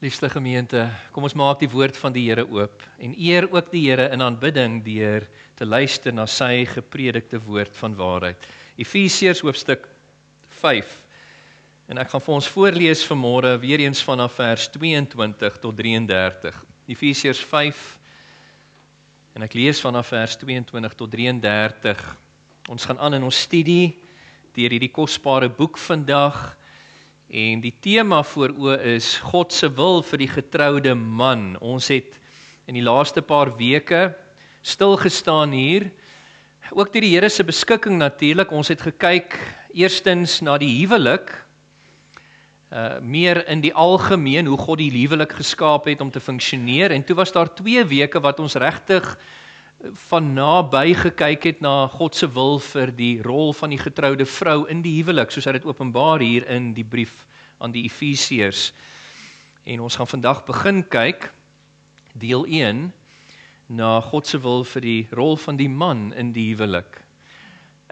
Liefste gemeente, kom ons maak die woord van die Here oop en eer ook die Here in aanbidding deur te luister na sy gepredikte woord van waarheid. Efesiërs hoofstuk 5. En ek gaan vir ons voorlees vanmôre weer eens vanaf vers 22 tot 33. Efesiërs 5 en ek lees vanaf vers 22 tot 33. Ons gaan aan in ons studie deur hierdie kosbare boek vandag. En die tema voor oë is God se wil vir die getroude man. Ons het in die laaste paar weke stil gestaan hier, ook deur die Here se beskikking natuurlik. Ons het gekyk eerstens na die huwelik, meer in die algemeen, hoe God die huwelik geskaap het om te funksioneer. En toe was daar 2 weke wat ons regtig van naby gekyk het na God se wil vir die rol van die getroude vrou in die huwelik, soos hy dit openbaar hier in die brief aan die Efesiërs. En ons gaan vandag begin kyk, deel 1, na God se wil vir die rol van die man in die huwelik.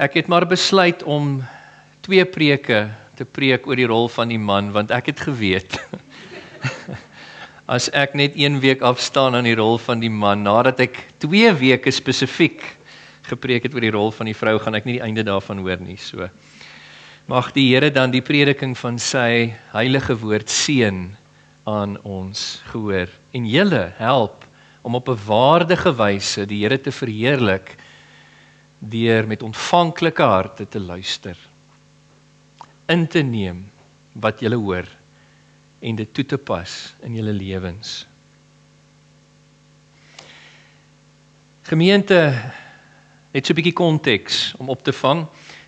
Ek het maar besluit om 2 preke te preek oor die rol van die man, want ek het geweet, as ek net 1 week afstaan aan die rol van die man, nadat ek 2 weke spesifiek gepreek het oor die rol van die vrou, gaan ek nie die einde daarvan hoor nie. So, mag die Here dan die prediking van sy heilige woord seën aan ons gehoor, en julle help om op 'n waardige wyse die Here te verheerlik, deur met ontvanklike harte te luister, in te neem wat julle hoor, en dit toe te pas in julle lewens. Gemeente, net so 'n bietjie konteks om op te vang.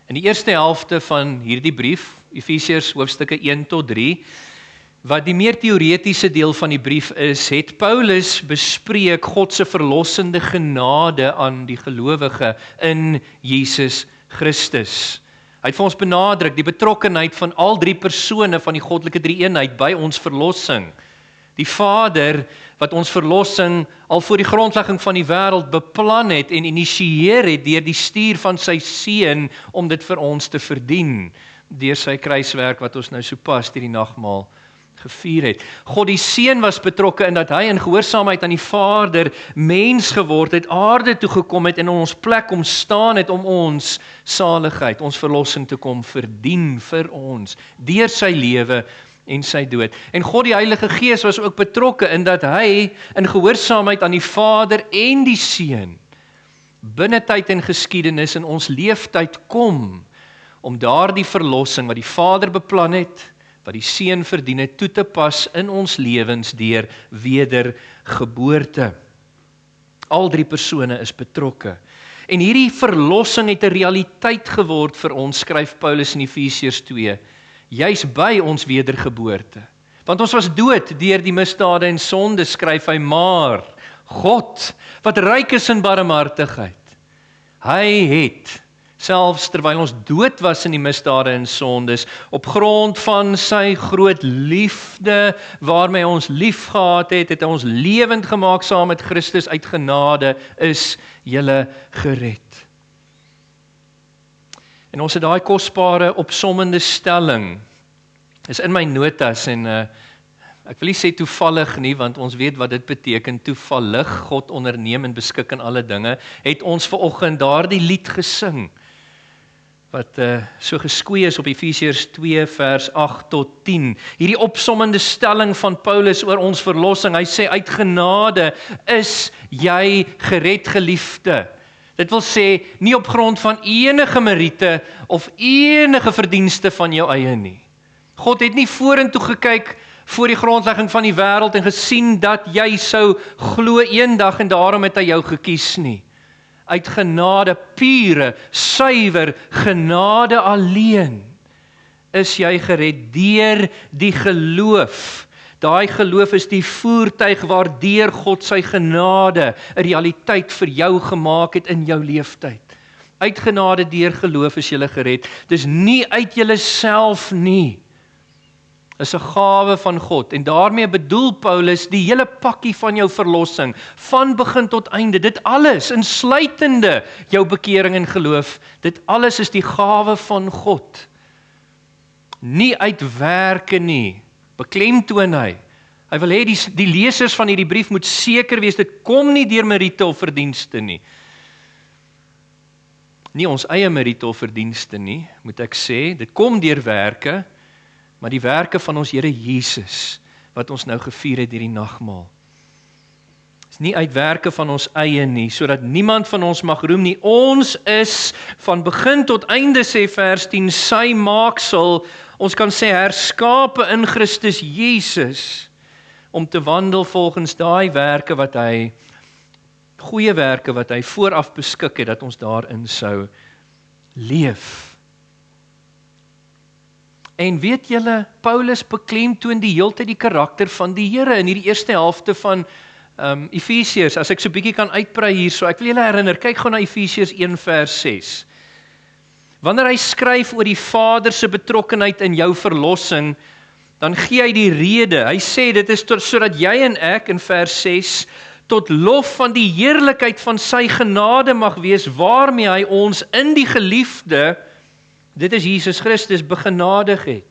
In die eerste helfte van hierdie brief, Efesiërs hoofstukke 1 tot 3, wat die meer teoretiese deel van die brief is, het Paulus bespreek God se verlossende genade aan die gelowige in Jesus Christus. Hy het vir ons benadruk die betrokkenheid van al 3 persone van die goddelike drie-eenheid by ons verlossing. Die Vader wat ons verlossing al voor die grondlegging van die wêreld beplan het en initieer het deur die stuur van sy seun om dit vir ons te verdien, deur sy kruiswerk wat ons nou sopas deur die nagmaal gevier het. God die Seun was betrokke in dat hy in gehoorsaamheid aan die Vader mens geword het, aarde toe gekom het en in ons plek kom staan het om ons saligheid, ons verlossing te kom verdien vir ons, deur sy lewe en sy dood. En God die Heilige Gees was ook betrokke in dat hy in gehoorsaamheid aan die Vader en die Seun binne tyd en geskiedenis in ons leeftyd kom om daardie verlossing wat die Vader beplan het, wat die Seun verdien het, toe te pas in ons lewens deur wedergeboorte. Al 3 persone is betrokke. En hierdie verlossing het 'n realiteit geword vir ons, skryf Paulus in Efesiërs 2, juis by ons wedergeboorte. Want ons was dood deur die misdade en sonde, skryf hy, maar God, wat ryk is in barmhartigheid, hy het, selfs terwyl ons dood was in die misdade en sondes, op grond van sy groot liefde, waarmee ons lief gehad het, het hy ons lewend gemaak saam met Christus, uit genade is julle gered. En ons het daai kosbare opsommende stelling, is in my notas, en ek wil nie sê toevallig nie, want ons weet wat dit beteken, toevallig, God onderneem en beskik in alle dinge, het ons vanoggend daardie lied gesing, wat so geskoei is op Efesiërs 2 vers 8 tot 10. Hierdie opsommende stelling van Paulus oor ons verlossing, hy sê, uit genade is jy gered, geliefde. Dit wil sê, nie op grond van enige meriete of enige verdienste van jou eie nie. God het nie vorentoe gekyk voor die grondlegging van die wêreld en gesien dat jy sou glo eendag en daarom het hy jou gekies nie. Uit genade, pure, suiwer genade alleen is jy gered deur die geloof. Daai geloof is die voertuig waardeur God sy genade 'n realiteit vir jou gemaak het in jou leeftyd. Uit genade deur geloof is jy gered. Dis nie uit jouself nie. Is 'n gawe van God, en daarmee bedoel Paulus die hele pakkie van jou verlossing, van begin tot einde, dit alles, insluitende jou bekering en geloof, dit alles is die gawe van God. Nie uit werke nie, beklemtoon hy, Hy wil hê die lesers van hierdie brief moet seker wees, dit kom nie deur meriete of verdienste nie. Nie ons eie meriete of verdienste nie, moet ek sê, dit kom deur werke, maar die werke van ons Here Jesus, wat ons nou gevier het hierdie nagmaal. Is nie uit werke van ons eie nie, sodat niemand van ons mag roem nie. Ons is van begin tot einde, sê vers 10, sy maaksel, ons kan sê herskape in Christus Jesus, om te wandel volgens daai werke wat hy, goeie werke wat hy vooraf beskik het, dat ons daarin sou leef. En weet julle, Paulus beklemtoon die heeltyd die karakter van die Here in hierdie eerste helfte van Efesiërs, as ek so 'n bietjie kan uitbrei hierso, ek wil julle herinner, kyk gou na Efesiërs 1 vers 6. Wanneer hy skryf oor die Vader se betrokkenheid in jou verlossing, dan gee hy die rede. Hy sê dit is sodat jy en ek in vers 6 tot lof van die heerlikheid van sy genade mag wees, waarmee hy ons in die geliefde, dit is Jesus Christus, begenadig het.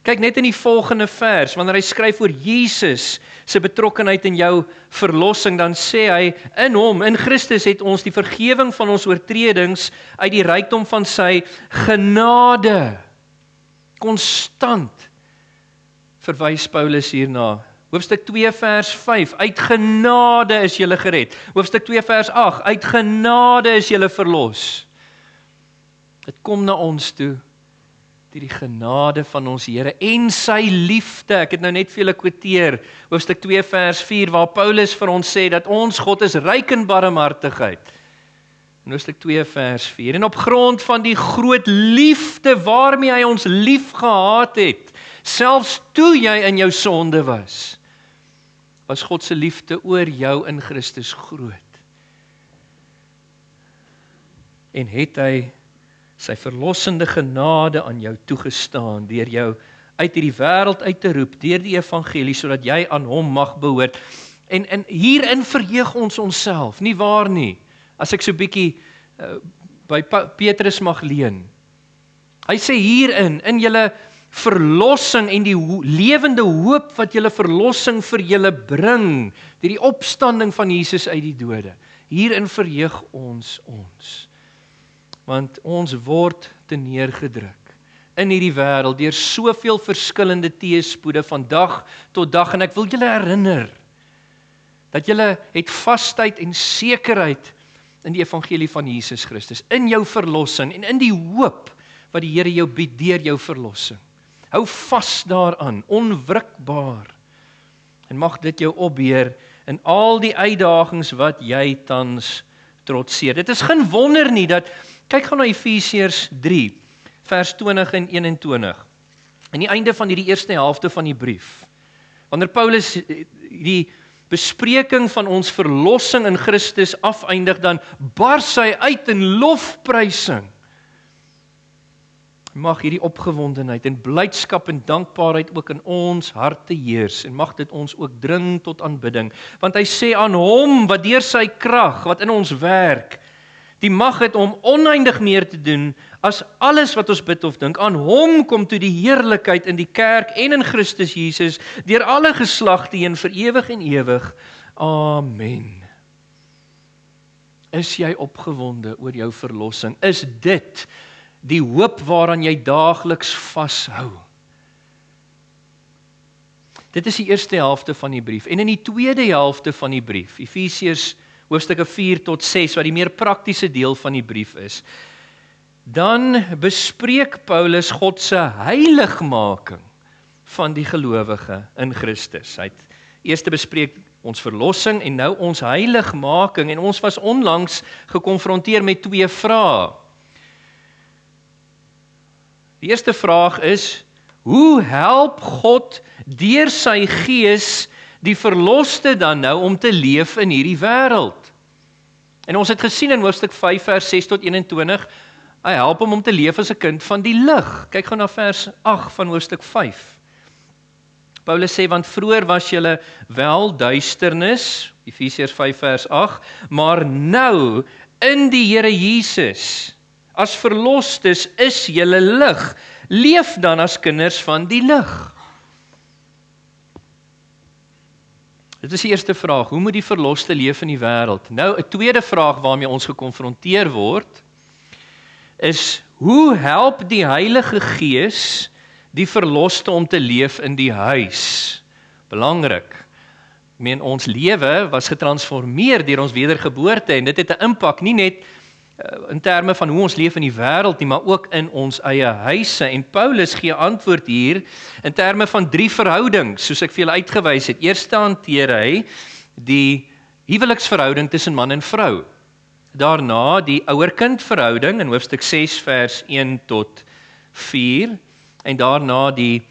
Kyk net in die volgende vers, wanneer hy skryf oor Jesus se betrokkenheid in jou verlossing, dan sê hy, in hom, in Christus het ons die vergewing van ons oortredings uit die rykdom van sy genade. Konstant verwys Paulus hierna. Hoofstuk 2 vers 5, uit genade is julle gered. Hoofstuk 2 vers 8, uit genade is julle verlos. Dit kom na ons toe, die genade van ons Here en sy liefde. Ek het nou net vir julle kwoteer, hoofstuk 2 vers 4, waar Paulus vir ons sê, dat ons God is ryk in barmhartigheid. In hoofstuk 2 vers 4, en op grond van die groot liefde, waarmee hy ons lief gehad het, selfs toe jy in jou sonde was God se liefde oor jou in Christus groot. En het hy sy verlossende genade aan jou toegestaan, deur jou uit hierdie wêreld uit te roep, deur die evangelie, sodat jy aan hom mag behoort. En hierin verheug ons onsself, nie waar nie? As ek so 'n bietjie by Petrus mag leen. Hy sê hierin, in julle verlossing en die lewende hoop wat julle verlossing vir julle bring, die opstanding van Jesus uit die dode. Hierin verheug ons. Want ons word te neergedruk in hierdie wêreld deur soveel verskillende teëspoede van dag tot dag, en ek wil julle herinner dat julle het vasheid en sekerheid in die evangelie van Jesus Christus, in jou verlossing en in die hoop wat die Here jou bied deur jou verlossing. Hou vas daaraan, onwrikbaar, en mag dit jou opbeer in al die uitdagings wat jy tans trotseer. Dit is geen wonder nie dat, kyk gaan na Efesiërs 3, vers 20 en 21, aan die einde van hierdie eerste helfte van die brief, wanneer Paulus die bespreking van ons verlossing in Christus afeindig, dan bars hy uit in lofprysing. Mag hierdie opgewondenheid en blydskap en dankbaarheid ook in ons harte heers, en mag dit ons ook dring tot aanbidding, want hy sê aan hom wat deur sy krag wat in ons werk, die mag het om oneindig meer te doen as alles wat ons bid of dink. Aan hom kom toe die heerlikheid in die kerk en in Christus Jesus deur alle geslagte heen vir ewig en ewig. Amen. Is jy opgewonde oor jou verlossing? Is dit die hoop waaraan jy daagliks vashou? Dit is die eerste helfte van die brief. En in die tweede helfte van die brief, Efesiërs hoofstukke 4 tot 6, wat die meer praktiese deel van die brief is, dan bespreek Paulus God se heiligmaking van die gelowige in Christus. Hy het eers bespreek ons verlossing en nou ons heiligmaking, en ons was onlangs gekonfronteer met 2 vrae. Die eerste vraag is, hoe help God deur sy gees die verloste dan nou om te leef in hierdie wêreld? En ons het gesien in hoofstuk 5 vers 6 tot 21, hy help hom om te leef as 'n kind van die lig. Kyk gou na vers 8 van hoofstuk 5. Paulus sê, want vroeër was julle wel duisternis, Efesiërs 5 vers 8, maar nou in die Here Jesus, as verlostes is julle lig. Leef dan as kinders van die lig. Dit is die eerste vraag, hoe moet die verloste leef in die wêreld? Nou, 'n tweede vraag waarmee ons gekonfronteer word, is hoe help die Heilige Gees die verloste om te leef in die huis? Belangrik. Ek meen, ons lewe was getransformeer deur ons wedergeboorte en dit het 'n impak nie net in terme van hoe ons leef in die wêreld nie, maar ook in ons eie huise. En Paulus gee antwoord hier in terme van 3 verhoudings, soos ek vir julle uitgewys het. Eerste hanteer hy die huweliksverhouding tussen man en vrou. Daarna die ouer-kind verhouding in hoofstuk 6 vers 1 tot 4 en daarna die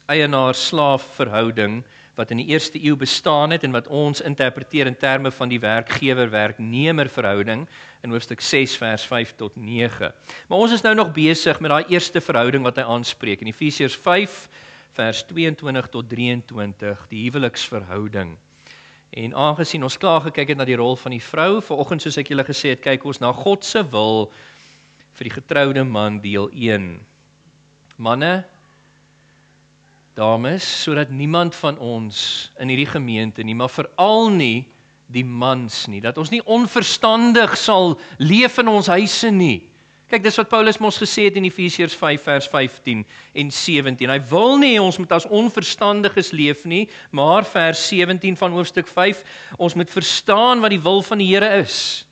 eienaar-slaaf verhouding wat in die eerste eeu bestaan het en wat ons interpreteer in terme van die werkgewer-werknemer verhouding in hoofstuk 6 vers 5 tot 9. Maar ons is nou nog besig met daai eerste verhouding wat hy aanspreek in Efesiërs 5 vers 22 tot 23, die huweliksverhouding. En aangesien ons klaar gekyk het na die rol van die vrou, vanoggend soos ek julle gesê het, kyk ons na God se wil vir die getroude man deel 1. Manne, dames, sodat niemand van ons in hierdie gemeente nie, maar veral nie die mans nie, dat ons nie onverstandig sal leef in ons huise nie. Kyk, dis wat Paulus mos gesê het in Efesiërs 5 vers 15 en 17. Hy wil nie ons moet as onverstandiges leef nie, maar vers 17 van hoofstuk 5, ons moet verstaan wat die wil van die Here is.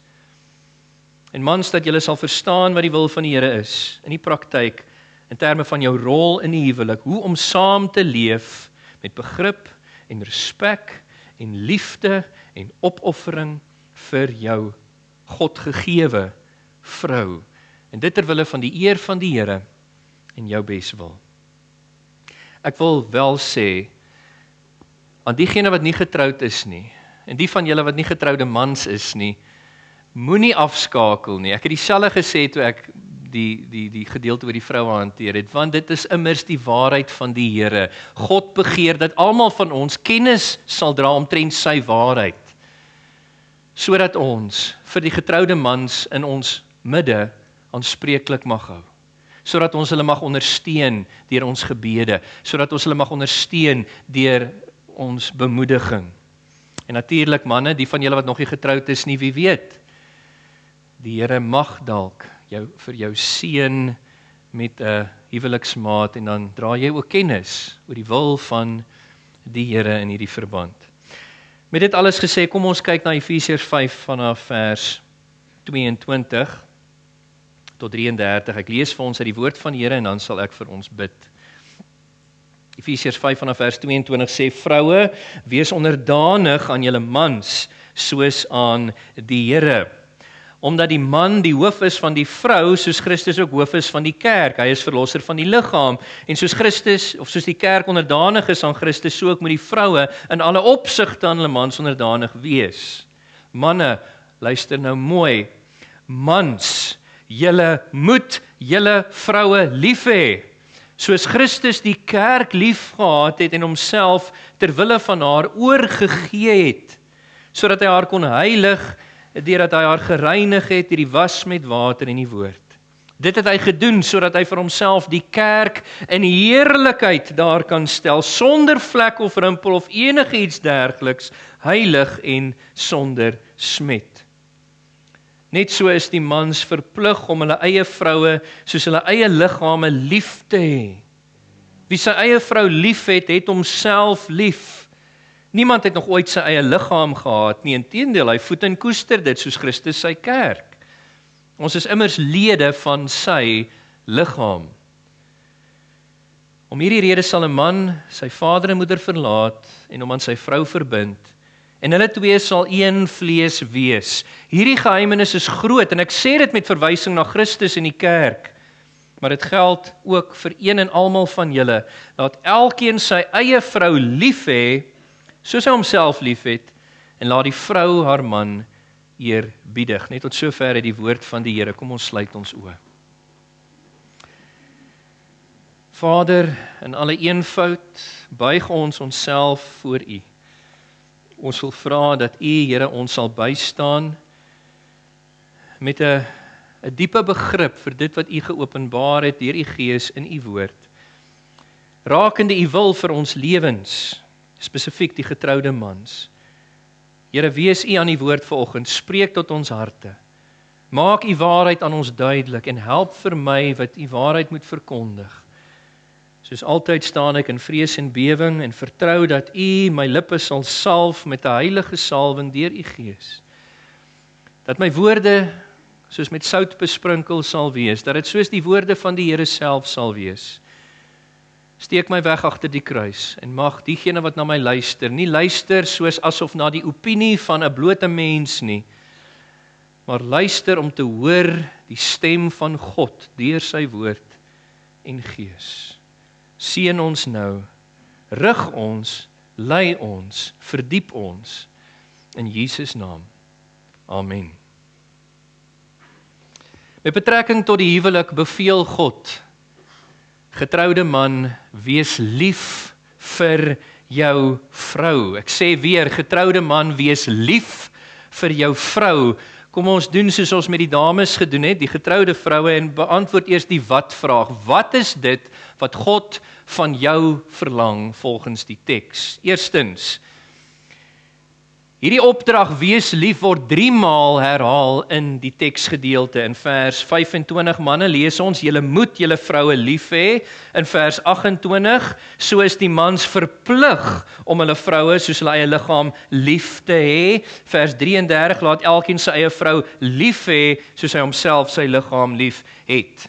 En mans, dat julle sal verstaan wat die wil van die Here is in die praktyk, in terme van jou rol in die huwelik, hoe om saam te leef met begrip en respek en liefde en opoffering vir jou God gegewe vrou. En dit terwille van die eer van die Here en jou beswil. Ek wil wel sê, aan diegene wat nie getroud is nie, en die van julle wat nie getroude mans is nie, moenie afskakel nie. Ek het dieselfde gesê toe ek die gedeelte oor die vroue hanteer het, want dit is immers die waarheid van die Here. God begeer dat almal van ons kennis sal dra omtrent sy waarheid, sodat ons vir die getroude mans in ons midde aanspreeklik mag hou, sodat ons hulle mag ondersteun deur ons gebede, sodat ons hulle mag ondersteun deur ons bemoediging. En natuurlik manne, die van julle wat nog nie getroud is nie, wie weet, die Here mag dalk vir jou seën met 'n huweliksmaat en dan dra jy ook kennis oor die wil van die Here in hierdie verband. Met dit alles gesê, kom ons kyk na Efesiërs 5 vanaf vers 22 tot 33. Ek lees vir ons uit die woord van die Here en dan sal ek vir ons bid. Efesiërs 5 vanaf vers 22 sê, vroue, wees onderdanig aan julle mans, soos aan die Here. Omdat die man die hoof is van die vrou, soos Christus ook hoof is van die kerk. Hy is verlosser van die liggaam. En soos Christus, of soos die kerk onderdanig is aan Christus, so ook moet die vroue in alle opsigte aan hulle mans onderdanig wees. Manne, luister nou mooi. Mans, julle moet julle vroue lief hê. Soos Christus die kerk lief gehad het en homself ter wille van haar oorgegee het, sodat hy haar kon heilig, deurdat hy haar gereinig het deur die was met water en die woord. Dit het hy gedoen sodat hy vir homself die kerk in heerlikheid daar kan stel, sonder vlek of rimpel of enige iets dergeliks, heilig en sonder smet. Net so is die mans verplig om hulle eie vroue soos hulle eie liggame lief te hê. Wie sy eie vrou lief het, het homself lief. Niemand het nog ooit sy eie liggaam gehad nie, inteendeel, hy voed en koester dit soos Christus sy kerk. Ons is immers lede van sy liggaam. Om hierdie rede sal 'n man sy vader en moeder verlaat en hom aan sy vrou verbind, en hulle twee sal een vlees wees. Hierdie geheimenis is groot, en ek sê dit met verwysing na Christus en die kerk, maar dit geld ook vir een en almal van julle, laat elkeen sy eie vrou lief hê, soos hy homself lief het, en laat die vrou haar man eerbiedig. Net tot sover die woord van die Here. Kom ons sluit ons oë. Vader, in alle eenvoud buig ons onsself voor U. Ons wil vra dat U, Here, ons sal bystaan met 'n diepe begrip vir dit wat U geopenbaar het deur U Gees in U woord. Rakende U wil vir ons lewens, spesifiek die getroude mans. Here, wees U aan die woord vanoggend, spreek tot ons harte. Maak U waarheid aan ons duidelik en help vir my wat U waarheid moet verkondig. Soos altyd staan ek in vrees en bewing en vertrou dat U my lippe sal salf met 'n heilige salwing deur U Gees. Dat my woorde soos met sout besprinkel sal wees, dat dit soos die woorde van die Here self sal wees. Steek my weg agter die kruis en mag diegene wat na my luister, nie luister soos asof na die opinie van 'n blote mens nie, maar luister om te hoor die stem van God deur sy woord en Gees. Seën ons nou, rig ons, lei ons, verdiep ons, in Jesus naam. Amen. Met betrekking tot die huwelik beveel God, getroude man, wees lief vir jou vrou. Ek sê weer, getroude man, wees lief vir jou vrou. Kom ons doen soos ons met die dames gedoen het, die getroude vroue, en beantwoord eers die wat-vraag. Wat is dit wat God van jou verlang volgens die teks? Eerstens, hierdie opdrag wees lief word 3 maal herhaal in die teksgedeelte. In vers 25 manne lees ons, julle moet julle vroue lief hê. In vers 28, so is die mans verplig om hulle vroue soos hulle eie liggaam lief te hê. Vers 33, laat elkeen sy eie vrou lief hê soos hy homself sy liggaam lief het.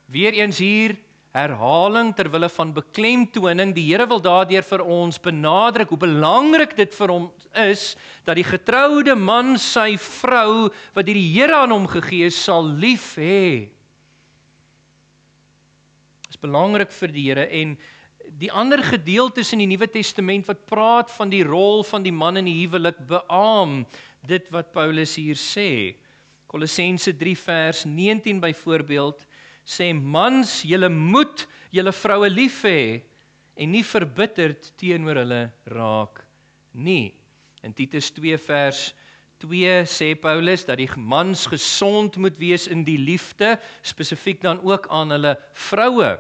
Weereens hier herhaling ter wille van beklemtoning. Die Here wil daardeur vir ons benadruk hoe belangrik dit vir hom is dat die getroude man sy vrou wat deur die Here aan hom gegee is sal lief hê. Dit is belangrik vir die Here. En die ander gedeeltes in die Nuwe Testament wat praat van die rol van die man in die huwelik beamoen dit wat Paulus hier sê. Kolossense 3 vers 19 byvoorbeeld sê, mans, julle moet julle vroue lief hê en nie verbitterd teenoor hulle raak nie. In Titus 2 vers 2 sê Paulus dat die mans gesond moet wees in die liefde, spesifiek dan ook aan hulle vroue.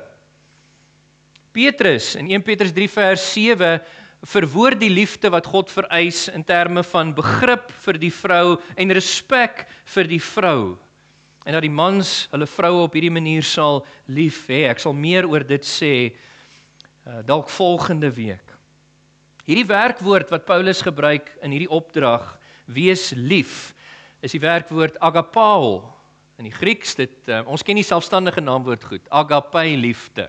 Petrus in 1 Petrus 3 vers 7 verwoord die liefde wat God vereis in terme van begrip vir die vrou en respek vir die vrou. En dat die mans hulle vroue op hierdie manier sal lief hê. Ek sal meer oor dit sê dalk volgende week. Hierdie werkwoord wat Paulus gebruik in hierdie opdrag, wees lief, is die werkwoord agapao. In die Grieks, ons ken die selfstandige naamwoord goed, agape liefde.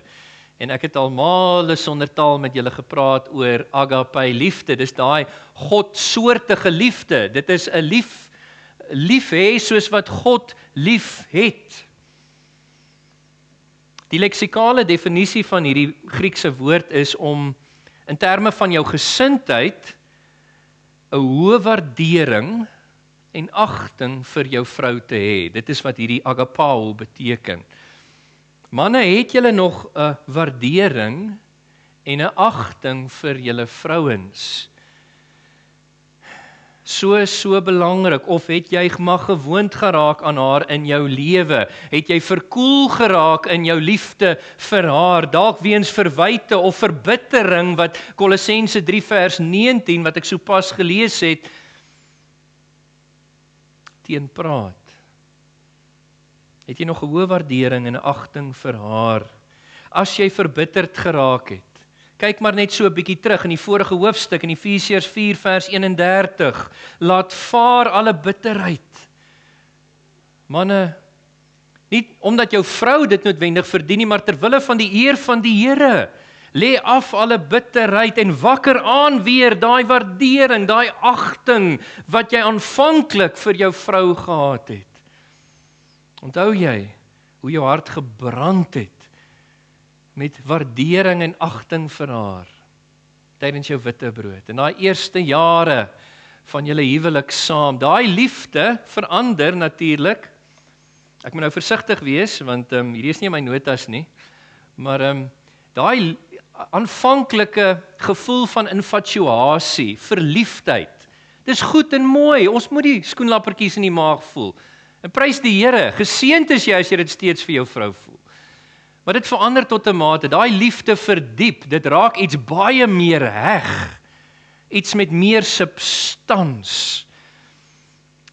En ek het al male sonder taal met julle gepraat oor agape liefde. Dis daai godsoortige liefde. Dit is 'n lief hê soos wat God lief het. Die leksikale definisie van hierdie Griekse woord is om in terme van jou gesindheid 'n hoë waardering en agting vir jou vrou te hê. Dit is wat hierdie agapao beteken. Manne, het julle nog 'n waardering en 'n agting vir julle vrouens? So belangrik, of het jy maar gewoond geraak aan haar in jou lewe? Het jy verkoel geraak in jou liefde vir haar, dalk weens verwyte of verbittering wat Kolossense 3 vers 19 wat ek sopas gelees het teenpraat? Het jy nog 'n hoë waardering en 'n agting vir haar? As jy verbitterd geraak het, kyk maar net so 'n bietjie terug in die vorige hoofstuk in Efesiërs 4 vers 31. Laat vaar alle bitterheid. Manne, nie omdat jou vrou dit noodwendig verdien nie, maar ter wille van die eer van die Here. Lê af alle bitterheid en wakker aan weer daai waardering, daai agting wat jy aanvanklik vir jou vrou gehad het. Onthou jy hoe jou hart gebrand het met waardering en agting vir haar tydens jou witbrood. In daai eerste jare van julle huwelik saam, daai liefde verander natuurlik. Ek moet nou versigtig wees want hierdie is nie in my notas nie, maar daai aanvanklike gevoel van infatuasie, verliefdheid. Dis goed en mooi. Ons moet die skoenlappertjies in die maag voel. En prys die Here. Geseënd is jy as jy dit steeds vir jou vrou voel. Maar dit verander tot 'n mate, daai liefde verdiep, dit raak iets baie meer heg, iets met meer substans.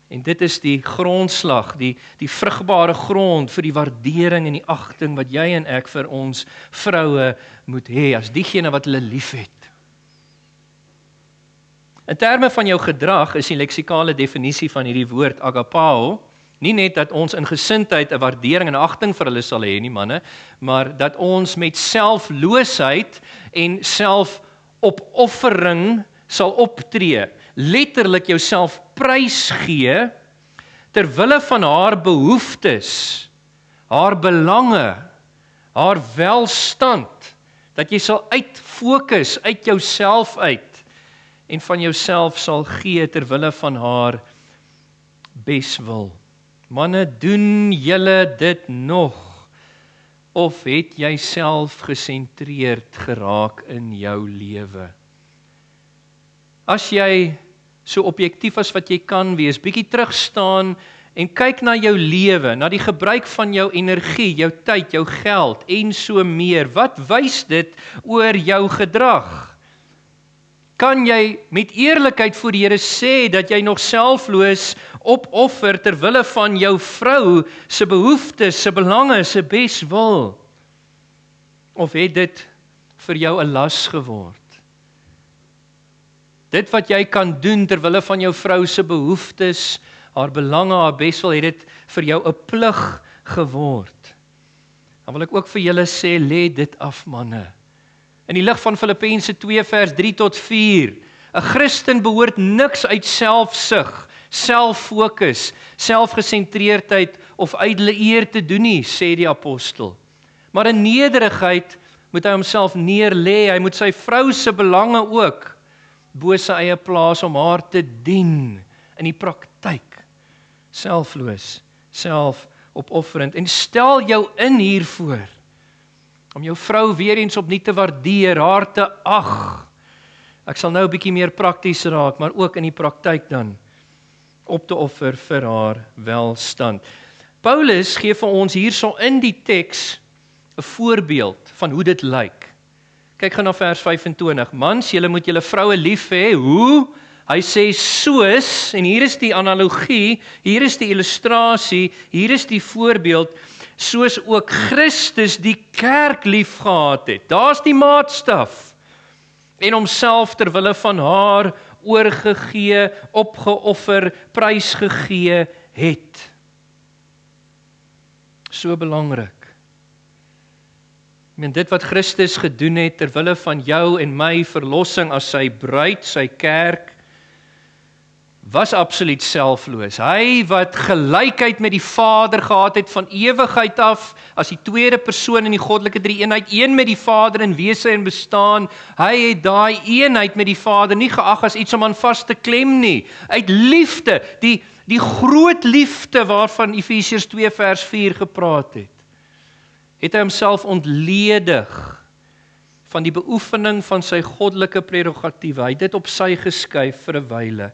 En dit is die grondslag, die vrugbare grond vir die waardering en die agting wat jy en ek vir ons vroue moet hê, as diegene wat hulle liefhet. In terme van jou gedrag is die leksikale definisie van hierdie woord agapao, nie net dat ons in gesindheid 'n waardering en agting vir hulle sal hê nie, manne, maar dat ons met selfloosheid en selfopoffering sal optree, letterlik jouself prys gee ter wille van haar behoeftes, haar belange, haar welstand, dat jy sal uitfokus uit jouself uit en van jouself sal gee ter wille van haar beswil. Manne, doen julle dit nog, of het jy self gesentreerd geraak in jou lewe? As jy so objektief as wat jy kan wees, bietjie terugstaan en kyk na jou lewe, na die gebruik van jou energie, jou tyd, jou geld en so meer, wat wys dit oor jou gedrag? Kan jy met eerlikheid voor die Here sê dat jy nog selfloos opoffer ter wille van jou vrou se behoeftes, se belange, se beswil? Of het dit vir jou 'n las geword? Dit wat jy kan doen ter wille van jou vrou se behoeftes, haar belange, haar beswil, het dit vir jou 'n plig geword. Dan wil ek ook vir julle sê, lê dit af, manne. In die lig van Filippense 2 vers 3 tot 4, 'n Christen behoort niks uit selfsug, selffokus, selfgesentreerdheid of ydelle eer te doen nie, sê die apostel. Maar in nederigheid moet hy homself neerlê, hy moet sy vrou se belange ook bo sy eie plaas om haar te dien in die praktyk. Selfloos, selfopofferend. En stel jou in hiervoor, om jou vrou weer eens opnuut te waardeer, haar te ag. Ek sal nou 'n bietjie meer prakties raak, maar ook in die praktyk dan op te offer vir haar welstand. Paulus gee vir ons hierso in die teks 'n voorbeeld van hoe dit lyk. Kyk gaan na vers 25. Mans, julle moet julle vroue lief hê. Hoe? Hy sê soos, en hier is die analogie, hier is die illustrasie, hier is die voorbeeld, soos ook Christus die kerk lief gehad het. Daar's die maatstaf. En homself ter wille van haar oorgegee, opgeoffer, prysgegee het. So belangrik. Ek meen, dit wat Christus gedoen het ter wille van jou en my verlossing as sy bruid, sy kerk, was absoluut selfloos. Hy wat gelykheid met die Vader gehad het van ewigheid af, as die tweede persoon in die goddelike drie-eenheid, een met die Vader in wese en bestaan, hy het daai eenheid met die Vader nie geag as iets om aan vas te klem nie. Uit liefde, die groot liefde waarvan Efesiërs 2 vers 4 gepraat het hy homself ontledig van die beoefening van sy goddelike prerogatiewe. Hy het dit op sy geskuif vir 'n wyle.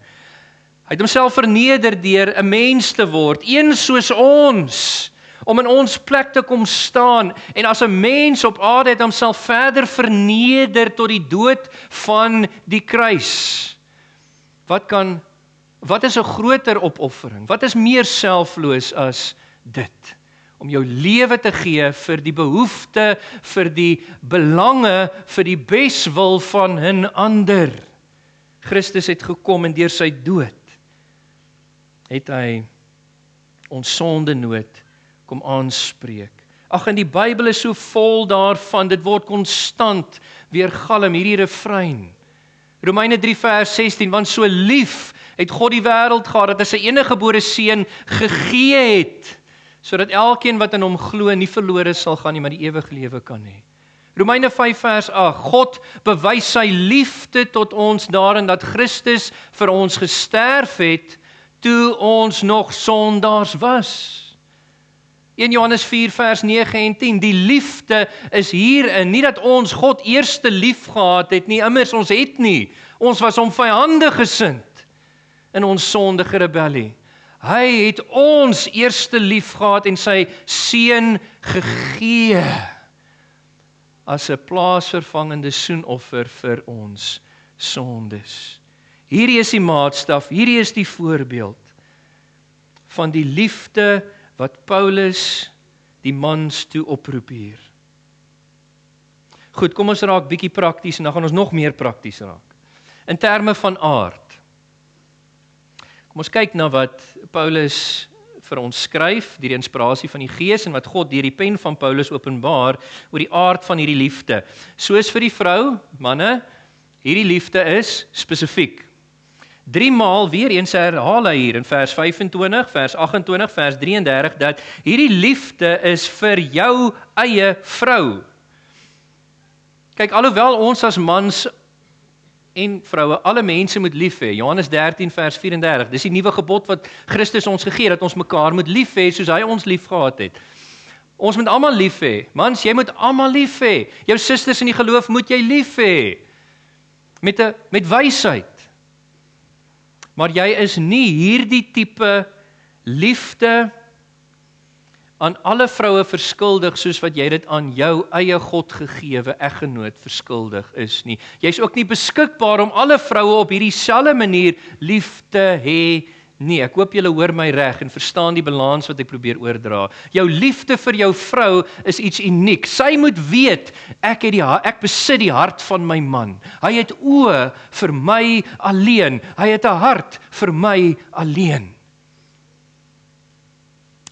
Hy het homself verneder deur 'n mens te word, een soos ons, om in ons plek te kom staan, en as 'n mens op aarde het homself verder verneder tot die dood van die kruis. Wat is 'n groter opoffering? Wat is meer selfloos as dit? Om jou lewe te gee vir die behoefte, vir die belange, vir die beswil van 'n ander. Christus het gekom en deur sy dood het hy ons sondenood kom aanspreek. Ag, en die Bybel is so vol daarvan, dit word konstant weergalm, hierdie refrein. Romeine 3 vers 16, want so lief het God die wêreld gehad, dat hy sy eniggebore seun gegee het, sodat elkeen wat in hom glo nie verlore sal gaan nie, maar die ewige lewe kan hê. Romeine 5 vers 8, God bewys sy liefde tot ons daarin dat Christus vir ons gesterf het, toe ons nog sondaars was. 1 Johannes 4 vers 9 en 10, die liefde is hierin, nie dat ons God eerste lief gehad het nie, immers ons het nie, ons was hom vyandig gesind in ons sondige rebellie. Hy het ons eerste lief gehad en sy seun gegee. as 'n plaasvervangende soenoffer vir ons sondes. Hierdie is die maatstaf, hierdie is die voorbeeld van die liefde wat Paulus die mans toe oproep hier. Goed, kom ons raak bietjie prakties en dan gaan ons nog meer prakties raak. In terme van aard. Kom ons kyk na wat Paulus vir ons skryf, deur die inspirasie van die Gees en wat God deur die pen van Paulus openbaar oor die aard van hierdie liefde. Soos vir die vrou, manne, hierdie liefde is spesifiek. 3 maal weer eens herhaal hy hier in vers 25, vers 28, vers 33 dat hierdie liefde is vir jou eie vrou. Kyk, alhoewel ons as mans en vroue alle mense moet lief hê, Johannes 13 vers 34, dis die nuwe gebod wat Christus ons gegee het, dat ons mekaar moet lief hê soos hy ons lief gehad het. Ons moet almal lief hê. Mans, jy moet almal lief hê. Jou susters in die geloof moet jy lief hê. Met wysheid. Maar jy is nie hierdie tipe liefde aan alle vroue verskuldig soos wat jy dit aan jou eie Godgegewe eggenoot verskuldig is nie. Jy's ook nie beskikbaar om alle vroue op hierdie selfde manier lief te hê nie. Ek hoop julle hoor my reg en verstaan die balans wat ek probeer oordra. Jou liefde vir jou vrou is iets uniek. Sy moet weet, ek besit die hart van my man. Hy het oë vir my alleen. Hy het 'n hart vir my alleen.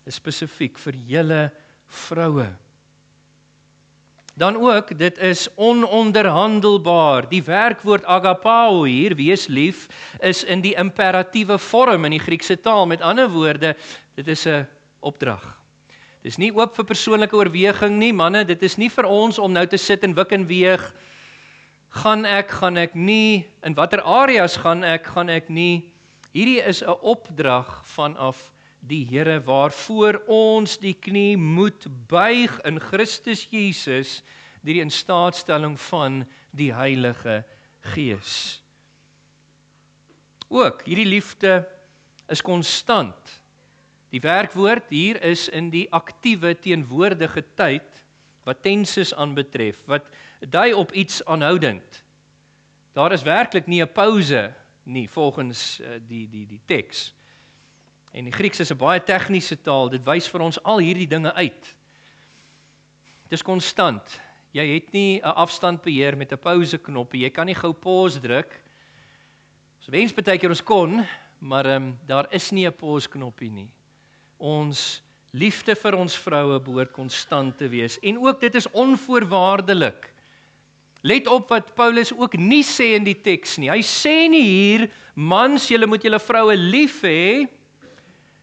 Is spesifiek vir julle vroue. Dan ook, dit is ononderhandelbaar. Die werkwoord agapao hier, wees lief, is in die imperatiewe vorm in die Griekse taal. Met ander woorde, dit is 'n opdrag. Dit is nie oop vir persoonlike oorweging nie, manne, dit is nie vir ons om nou te sit en wik en weeg. Gaan ek nie, in watter areas gaan ek nie. Hierdie is 'n opdrag vanaf die Here waarvoor ons die knie moet buig in Christus Jesus deur die instaatstelling van die Heilige Gees. Ook hierdie liefde is konstant. Die werkwoord hier is in die aktiewe teenwoordige tyd wat tenses aanbetref, wat dui op iets aanhoudend. Daar is werklik nie 'n pouse nie volgens die teks. En die Grieks is 'n baie tegniese taal, dit wys vir ons al hierdie dinge uit. Dit is konstant. Jy het nie 'n afstandbeheer met 'n pause knoppie, jy kan nie gou pause druk. Ons wens baie keer ons kon, maar daar is nie 'n pause knoppie nie. Ons liefde vir ons vroue behoort konstant te wees en ook dit is onvoorwaardelik. Let op wat Paulus ook nie sê in die teks nie. Hy sê nie hier, mans, julle moet julle vroue lief hê,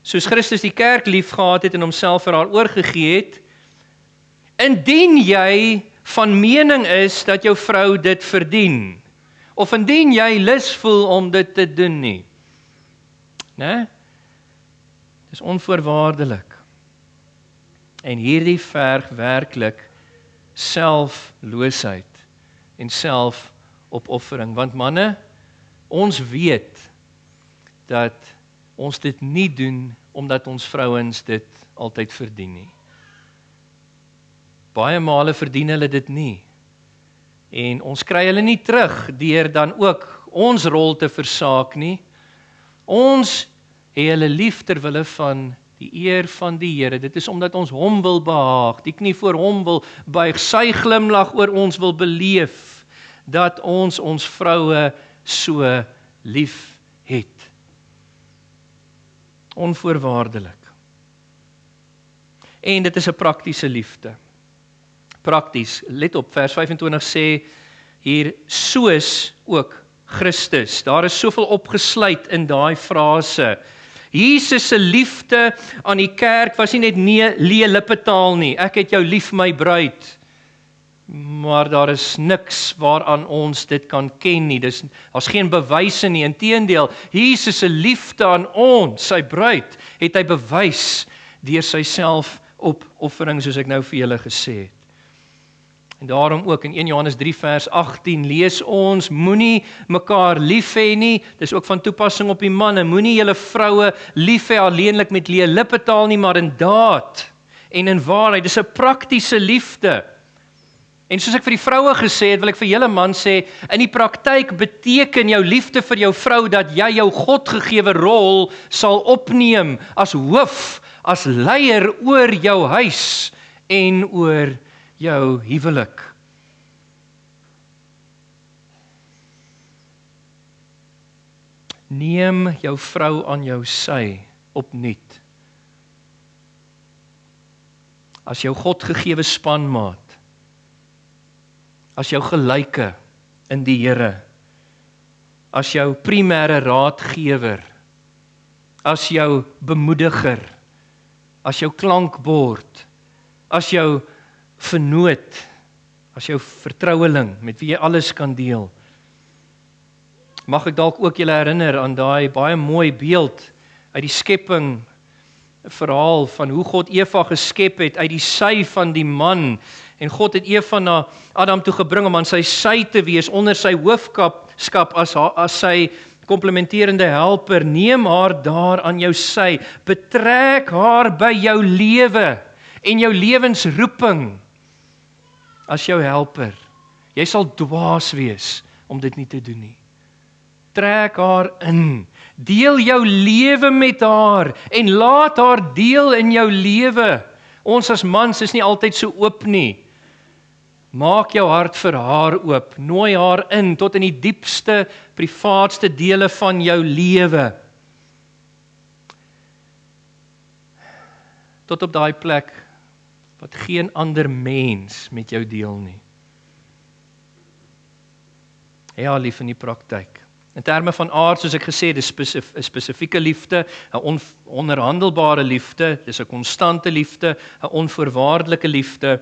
soos Christus die kerk lief gehad het en homself vir haar oorgegee het, indien jy van mening is dat jou vrou dit verdien, of indien jy lus voel om dit te doen nie. Né? Dis onvoorwaardelik. En hierdie verg werklik selfloosheid en selfopoffering, want manne, ons weet dat ons dit nie doen omdat ons vrouens dit altyd verdien nie. Baie male verdien hulle dit nie. En ons kry hulle nie terug deur dan ook ons rol te versaak nie. Ons het hulle lief ter wille van die eer van die Here. Dit is omdat ons hom wil behaag, die knie voor hom wil buig, sy glimlag oor ons wil beleef, dat ons vroue so lief het. Onvoorwaardelik. En dit is 'n praktiese liefde. Prakties, let op, vers 25 sê hier, soos ook Christus. Daar is soveel opgesluit in daai frase. Jesus se liefde aan die kerk was nie net leë lippetaal nie. Ek het jou lief, my bruid. Maar daar is niks waaraan ons dit kan ken nie. Daar's geen bewyse nie. Inteendeel, Jesus se liefde aan ons, sy bruid, het hy bewys deur sy selfopoffering, soos ek nou vir julle gesê het. En daarom ook in 1 Johannes 3 vers 18 lees ons, moenie mekaar lief hê nie, dis ook van toepassing op die manne, moenie julle vroue lief hê alleenlik met leë lippetaal nie, maar in daad en in waarheid. Dis 'n praktiese liefde. En soos ek vir die vroue gesê het, wil ek vir julle man sê, in die praktyk beteken jou liefde vir jou vrou dat jy jou Godgegewe rol sal opneem as hoof, as leier oor jou huis en oor jou huwelik. Neem jou vrou aan jou sy opnuut. As jou Godgegewe spanmaat, as jou gelyke in die Here, as jou primêre raadgewer, as jou bemoediger, as jou klankbord, as jou vernoot, as jou vertroueling met wie jy alles kan deel. Mag ek dalk ook julle herinner aan daai baie mooi beeld uit die skepping verhaal van hoe God Eva geskep het uit die sy van die man, en God het Eva na Adam toe gebring om aan sy sy te wees, onder sy hoofskap as sy komplementerende helper. Neem haar daar aan jou sy, betrek haar by jou lewe en jou lewensroeping as jou helper. Jy sal dwaas wees om dit nie te doen nie. Trek haar in, deel jou lewe met haar en laat haar deel in jou lewe. Ons as mans is nie altyd so oop nie. Maak jou hart vir haar oop, nooi haar in tot in die diepste, privaatste dele van jou lewe. Tot op daai plek wat geen ander mens met jou deel nie. Ja, lief in die praktyk. In terme van aard, soos ek gesê het, dis 'n spesifieke liefde, 'n ononderhandelbare liefde, dis 'n konstante liefde, 'n onvoorwaardelike liefde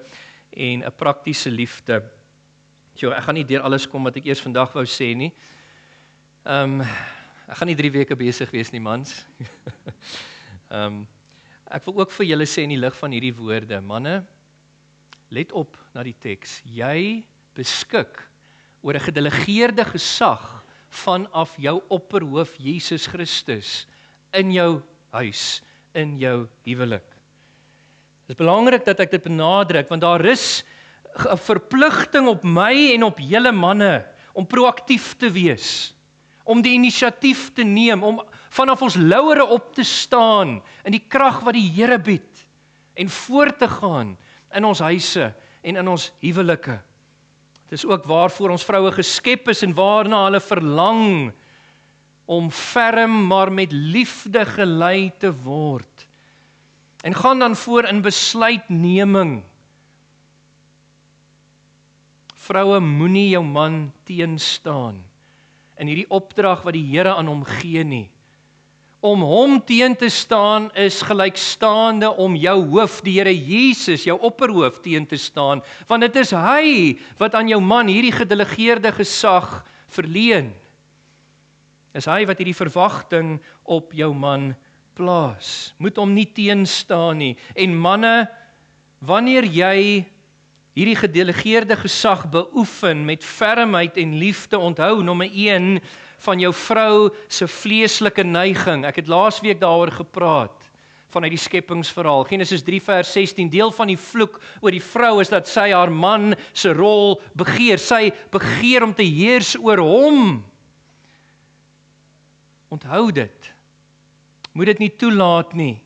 en 'n praktiese liefde. Ek gaan nie deur alles kom wat ek eers vandag wou sê nie. Ek gaan nie 3 weke besig wees nie, mans. Ek wil ook vir julle sê in die lig van hierdie woorde, manne, let op na die teks. Jy beskik oor 'n gedelegeerde gesag vanaf jou opperhoof Jesus Christus in jou huis, in jou huwelik. Dit is belangrik dat ek dit benadruk, want daar is 'n verpligting op my en op julle manne om proaktief te wees, om die inisiatief te neem, om vanaf ons lauwere op te staan in die krag wat die Here bied en voort te gaan in ons huise en in ons huwelike. Dit is ook waarvoor ons vroue geskep is en waarna hulle verlang om ferm maar met liefde gelei te word. En gaan dan voor in besluitneming. Vroue, moenie jou man teenstaan in hierdie opdrag wat die Here aan hom gee nie. Om hom teen te staan is gelykstaande om jou hoof, die Here Jesus, jou opperhoof teen te staan, want dit is hy wat aan jou man hierdie gedelegeerde gesag verleen. Is hy wat hierdie verwagting op jou man plaas. Moet hom nie teenstaan nie. En manne, wanneer jy hierdie gedelegeerde gesag beoefen met fermheid en liefde, onthou, nommer 1, van jou vrou se vleeslike neiging. Ek het laasweek daaroor gepraat, vanuit die skepingsverhaal. Genesis 3 vers 16, deel van die vloek oor die vrou is dat sy haar man se rol begeer. Sy begeer om te heers oor hom. Onthou dit. Moet dit nie toelaat nie.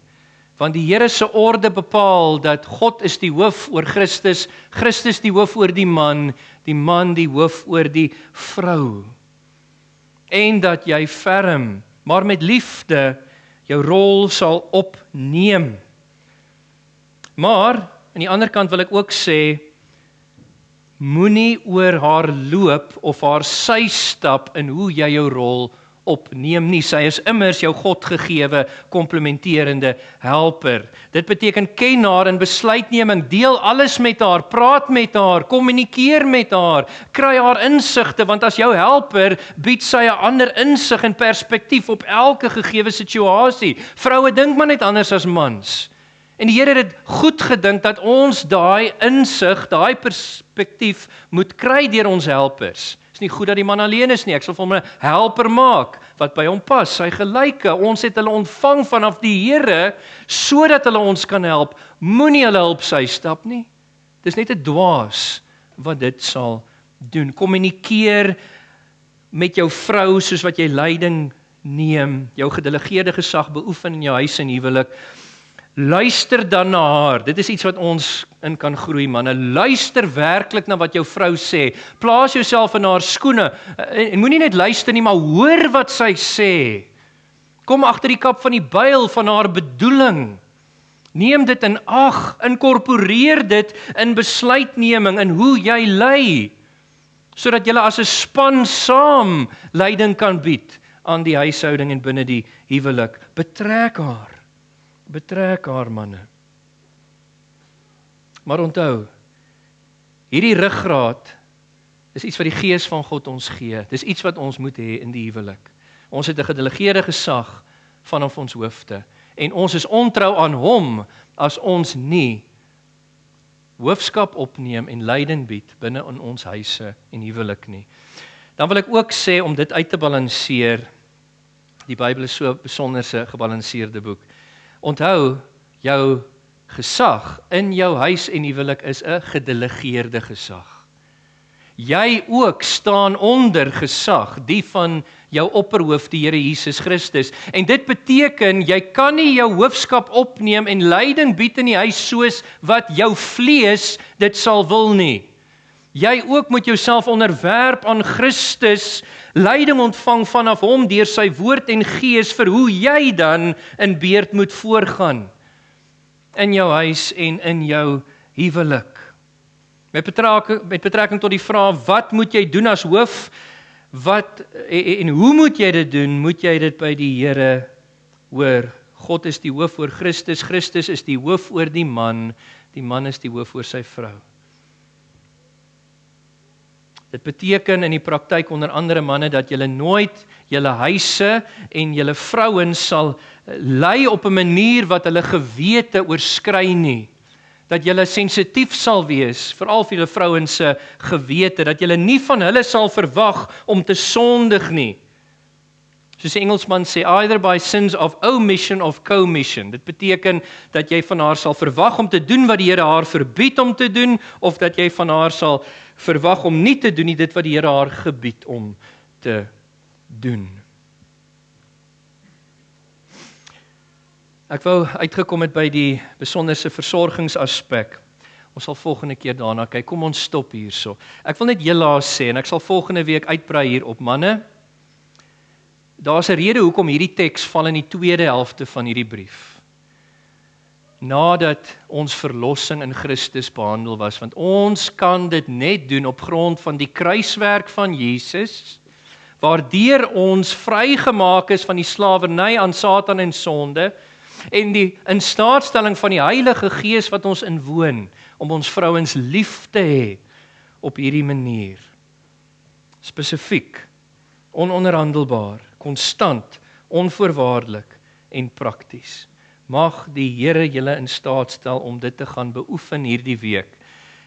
Want die Here se orde bepaal dat God is die hoof oor Christus, Christus die hoof oor die man die hoof oor die vrou. En dat jy ferm, maar met liefde, jou rol sal opneem. Maar, aan die ander kant wil ek ook sê, moenie oor haar loop of haar sy stap in hoe jy jou rol opneem nie. Sy is immers jou Godgegewe komplementerende helper. Dit beteken ken haar in besluitneming, deel alles met haar, praat met haar, kommunikeer met haar, kry haar insigte, want as jou helper bied sy 'n ander insig en perspektief op elke gegewe situasie. Vroue dink maar net anders as mans. En die Here het dit goed gedink dat ons daai insig, daai perspektief moet kry deur ons helpers. Is nie goed dat die man alleen is nie, ek sal vir hom 'n helper maak, wat by hom pas, sy gelyke, ons het hulle ontvang vanaf die Here, sodat hulle ons kan help, moenie hulle hulp sy stap nie, dis net 'n dwaas, wat dit sal doen. Kommunikeer met jou vrou soos wat jy leiding neem, jou gedelegeerde gesag beoefen in jou huis en huwelik. Luister dan na haar. Dit is iets wat ons in kan groei, manne. Luister werklik na wat jou vrou sê. Plaas jouself in haar skoene en moenie net luister nie, maar hoor wat sy sê. Kom agter die kap van die byl van haar bedoeling. Neem dit in ag, inkorporeer dit in besluitneming en hoe jy lei, sodat julle as 'n span saam leiding kan bied aan die huishouding en binne die huwelik. Betrek haar manne. Maar onthou, hierdie ruggraat is iets wat die Gees van God ons gee. Dis iets wat ons moet hê in die huwelik. Ons het 'n gedelegeerde gesag vanaf ons hoofde en ons is ontrou aan hom as ons nie hoofskap opneem en leiding bied binne in ons huise en huwelik nie. Dan wil ek ook sê om dit uit te balanseer, die Bybel is so 'n besonderse gebalanseerde boek. Onthou, jou gesag in jou huis en huwelik is 'n gedelegeerde gesag. Jy ook staan onder gesag, die van jou opperhoof, die Here Jesus Christus. En dit beteken, jy kan nie jou hoofskap opneem en leiding bied in die huis soos wat jou vlees dit sal wil nie. Jy ook moet jouself onderwerp aan Christus, leiding ontvang vanaf hom deur sy woord en gees vir hoe jy dan in beurt moet voorgaan in jou huis en in jou huwelik. Met betrekking tot die vraag, wat moet jy doen as hoof? Wat en hoe moet jy dit doen? Moet jy dit by die Here hoor? God is die hoof oor Christus, Christus is die hoof oor die man is die hoof oor sy vrou. Dit beteken in die praktyk onder andere manne dat julle nooit julle huise en julle vrouens sal lei op 'n manier wat hulle gewete oorskry nie. Dat julle sensitief sal wees, veral vir julle vrouens se gewete, dat julle nie van hulle sal verwag om te sondig nie. Soos die Engelsman sê, either by sins of omission of commission. Dit beteken dat jy van haar sal verwag om te doen wat die Here haar verbied om te doen, of dat jy van haar sal verwag om nie te doen nie dit wat die Here haar gebied om te doen. Ek wou uitgekom het by die besonderse versorgingsaspek. Ons sal volgende keer daarna kyk. Kom ons stop hierso. Ek wil net helaas sê, en ek sal volgende week uitbrei hier op manne. Daar's 'n rede hoekom hierdie teks val in die tweede helfte van hierdie brief. Nadat ons verlossing in Christus behandel was, want ons kan dit net doen op grond van die kruiswerk van Jesus, waardeur ons vrygemaak is van die slawerny aan Satan en sonde, en die instaatstelling van die Heilige Gees wat ons inwoon, om ons vrouens lief te hê op hierdie manier. Spesifiek, ononderhandelbaar, konstant, onvoorwaardelik en prakties. Mag die Here julle in staat stel om dit te gaan beoefen hierdie week.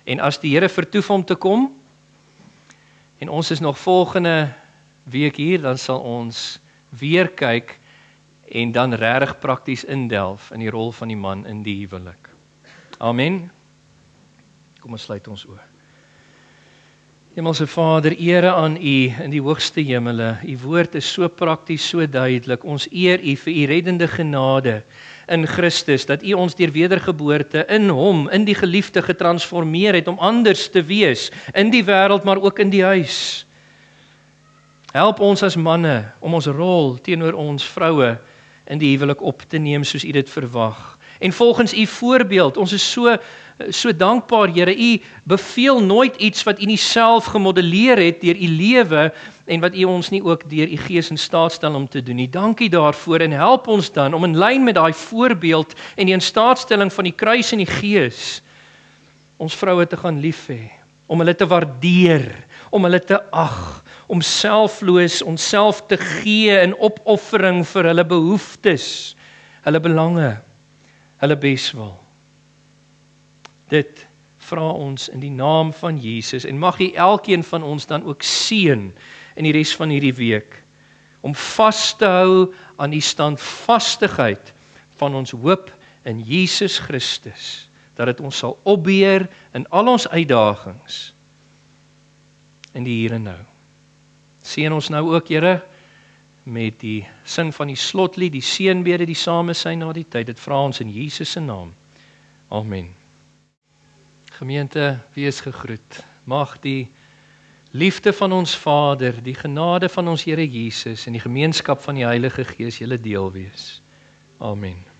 En as die Here vertoef om te kom, en ons is nog volgende week hier, dan sal ons weer kyk en dan regtig prakties indelf in die rol van die man in die huwelik. Amen. Kom ons sluit ons oë. Hemelse Vader, ere aan U in die hoogste hemele. U woord is so prakties, so duidelik. Ons eer U vir U reddende genade in Christus, dat U ons deur wedergeboorte in Hom, in die geliefde getransformeer het om anders te wees in die wêreld, maar ook in die huis. Help ons as manne om ons rol teenoor ons vroue in die huwelik op te neem soos U dit verwag. En volgens U voorbeeld, ons is so dankbaar, Here, U beveel nooit iets wat U nie self gemodelleer het deur U lewe en wat U ons nie ook deur U Gees in staat stel om te doen nie. Dankie daarvoor en help ons dan om in lyn met daai voorbeeld en die instaatstelling van die kruis en die Gees ons vroue te gaan lief hê, om hulle te waardeer, om hulle te ag, om selfloos onsself te gee in opoffering vir hulle behoeftes, hulle belange, hulle beswil. Dit vra ons in die naam van Jesus en mag U elkeen van ons dan ook seën in die res van hierdie week om vas te hou aan die standvastigheid van ons hoop in Jesus Christus, dat dit ons sal opbeer in al ons uitdagings in die hier en nou. Seën ons nou ook, Here, met die sing van die slotlied, die seënbede, die samesyn na die tyd. Dit vra ons in Jesus se naam. Amen. Gemeente, wees gegroet. Mag die liefde van ons Vader, die genade van ons Here Jesus en die gemeenskap van die Heilige Gees julle deel wees. Amen.